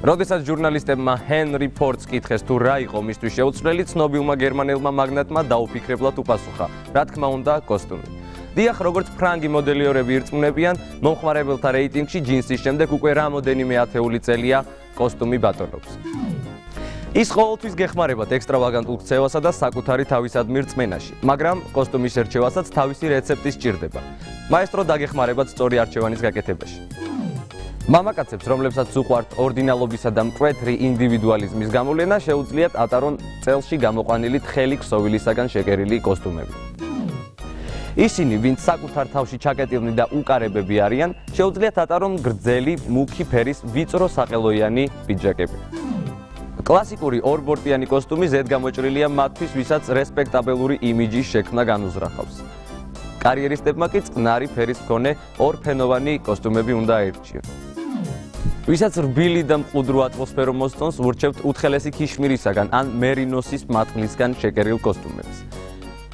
როდესაც ჟურნალისტებმა ჰენრი ფორდს კითხეს თუ რა იყო მისთვის შეუცვლელი, ცნობილმა გერმანელმა მაგნატმა დაუფიქრებლად უპასუხა, რა თქმა უნდა, კოსტუმი. დიახ, როგორც ფრანგი მოდელიორები ირწმუნებიან, მომხმარებელთა რეიტინგში ჯინსის შემდეგ უკვე რამოდენიმე ათეული წელია კოსტუმი ბატონობს. ის ყოველთვის გეხმარებათ ექსტრავაგანტულ ქცევასა და საკუთარი თავისადმი რწმენაში, მაგრამ კოსტუმის ერჩევასაც თავისი რეცეპტი სჭირდება. მაესტრო დაგეხმარებათ სწორი არჩევანის გაკეთებაში. მამაკაცებს, რომლებსაც უყვართ ორდინალობისა და მკვეთრი ინდივიდუალიზმის გამოვლენა, შეუძლიათ ატარონ წელში გამოყვანილი თხელი ქსოვილისაგან შეკერილი კოსტუმები. ისინი, ვინც საკუთარ თავში ჩაკეტილნი და უკარებები არიან, შეუძლიათ ატარონ გრძელი, მუქი ფერის ვიწრო საყელოიანი პიჯაკები. კლასიკური ორბორტიანი კოსტუმი ზედგამოჭრილია მათთვის, ვისაც რესპექტაბელური იმიჯის შექმნა განუზრახავს. კარიერისტებმა კი წყნარი ფერის მქონე ორფენოვანი კოსტუმები უნდა აირჩიონ. ვისაც რბილი და მყუდრო ატმოსფერო მოსწონს, ურჩევთ უთხელესი ქიშმირისაგან ან მერინოსის მატყლისგან შეკერილ კოსტუმებს.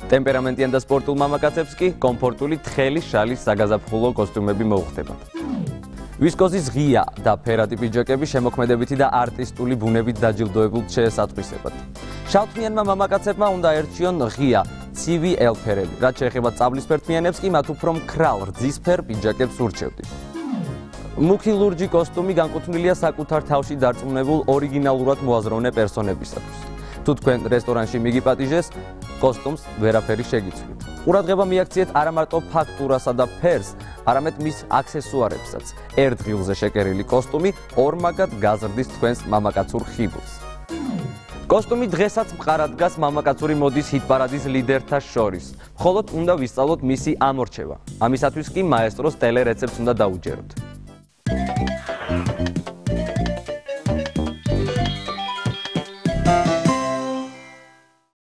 ტემპერამენტიან და სპორტულ მამაკაცებს კი კომფორტული თხელი შალის საგაზაფხულო კოსტუმები მოუხდებათ. ვისკოზის ღია და ფერადი პიჯაკები შემოქმედებითი და არტისტული ბუნებით დაჯილდოებულთ შეესატყვისებათ. შავთმიანმა მამაკაცებმა უნდა აერჩიონ ღია, ცივი ელფერები, რაც შეეხება წაბლისფერ-თმიანებს კი მათ უფრო მქრალ რძისფერ პიჯაკებს ურჩევდით. მუქი ლურჯი კოსტუმი განკუთვნილია საკუთარ თავში დარწმუნებულ ორიგინალურად მოაზროვნე პერსონებისათვის. თუ თქვენ რესტორანში მიგიპატიჟეს, კოსტუმს ვერაფერი შეგიცვლით. ყურადღება მიაქციეთ არა მარტო ფაქტურასა და ფერს, არამედ მის აქსესუარებსაც. ერთ ღილზე შეკერილი კოსტუმი ორმაგად გაზრდის თქვენს მამაკაცურ ხიბლს. კოსტუმი დღესაც მყარად დგას მამაკაცური მოდის ჰიტ-პარადის ლიდერთა შორის. მხოლოდ უნდა ვისწავლოთ მისი ამორჩევა. ამისათვის კი მაესტროს ტელერეცეპტს უნდა დაუჯეროთ.